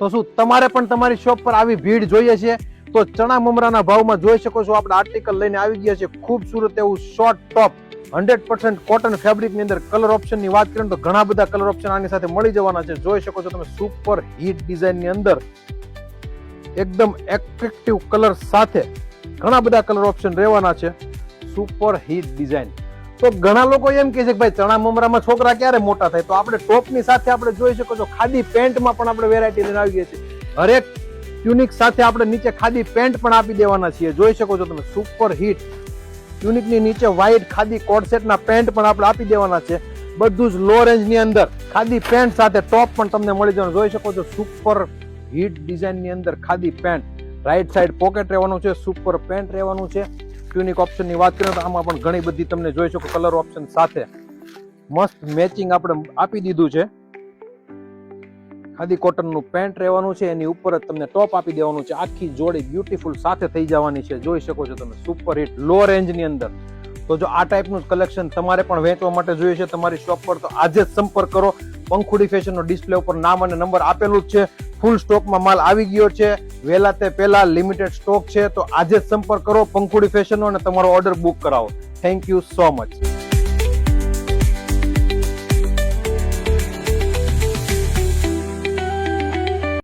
તો શું તમારે પણ તમારી શોપ પર આવી ભીડ જોઈએ છે? તો ચણા મમરાના ભાવમાં જોઈ શકો છો આપણે આર્ટિકલ લઈને આવી ગયા છે ખૂબસૂરત એવું શોર્ટ ટોપ 100% કોટન ફેબ્રિક ની અંદર. કલર ઓપ્શન ની વાત કરીએ તો ઘણા બધા કલર ઓપ્શન આની સાથે મળી જવાના છે. જોઈ શકો છો તમે સુપર હિટ ડિઝાઇન ની અંદર એકદમ એટ્રેક્ટિવ કલર સાથે ઘણા બધા કલર ઓપ્શન રહેવાના છે. Super hit design. તો ઘણા લોકો એમ કહે છે કે ભાઈ ચણા મમરામાં છોકરા ક્યારે મોટા થાય? તો આપણે ટોપ ની સાથે આપણે જોઈ શકો છો ખાદી પેન્ટમાં પણ આપણે વેરાયટી લઈને આવી ગયા છે. હરેક ટ્યુનિક સાથે આપણે નીચે ખાદી પેન્ટ પણ આપી દેવાના છીએ. જોઈ શકો છો તમે સુપર હિટ ટ્યુનિક ની નીચે વ્હાઈટ ખાદી કોટ સેટ ના પેન્ટ પણ આપણે આપી દેવાના છે. બધું જ લો રેન્જ ની અંદર ખાદી પેન્ટ સાથે ટોપ પણ તમને મળી જવાનું. જોઈ શકો છો સુપર હિટ ડિઝાઇન ની અંદર khadi pant, right side pocket રહેવાનું છે, સુપર પેન્ટ રહેવાનું છે. ટ્યુનિક ઓપ્શન ની વાત કરીએ તો આમાં પણ ઘણી બધી તમને જોઈ શકો કલર ઓપ્શન સાથે મસ્ત મેચિંગ આપણે આપી દીધું છે. ખાદી કોટન નું પેન્ટ રહેવાનું છે, એની ઉપર જ તમને ટોપ આપી દેવાનું છે. આખી જોડી બ્યુટીફુલ સાથે થઈ જવાની છે. જોઈ શકો છો તમે સુપર હિટ લો રેન્જ ની અંદર. તો જો આ ટાઈપનું કલેક્શન તમારે પણ વેચવા માટે જોઈએ છે તમારી શોપ પર તો આજે જ સંપર્ક કરો. પંખુડી ફેશન નો ડિસ્પ્લે ઉપર નામ અને નંબર આપેલું જ છે. ફૂલ સ્ટોકમાં માલ આવી ગયો છે. વહેલા તે પહેલા લિમિટેડ સ્ટોક છે. તો આજે જ સંપર્ક કરો પંખુડી ફેશન નો અને તમારો ઓર્ડર બુક કરાવો. Thank you so much.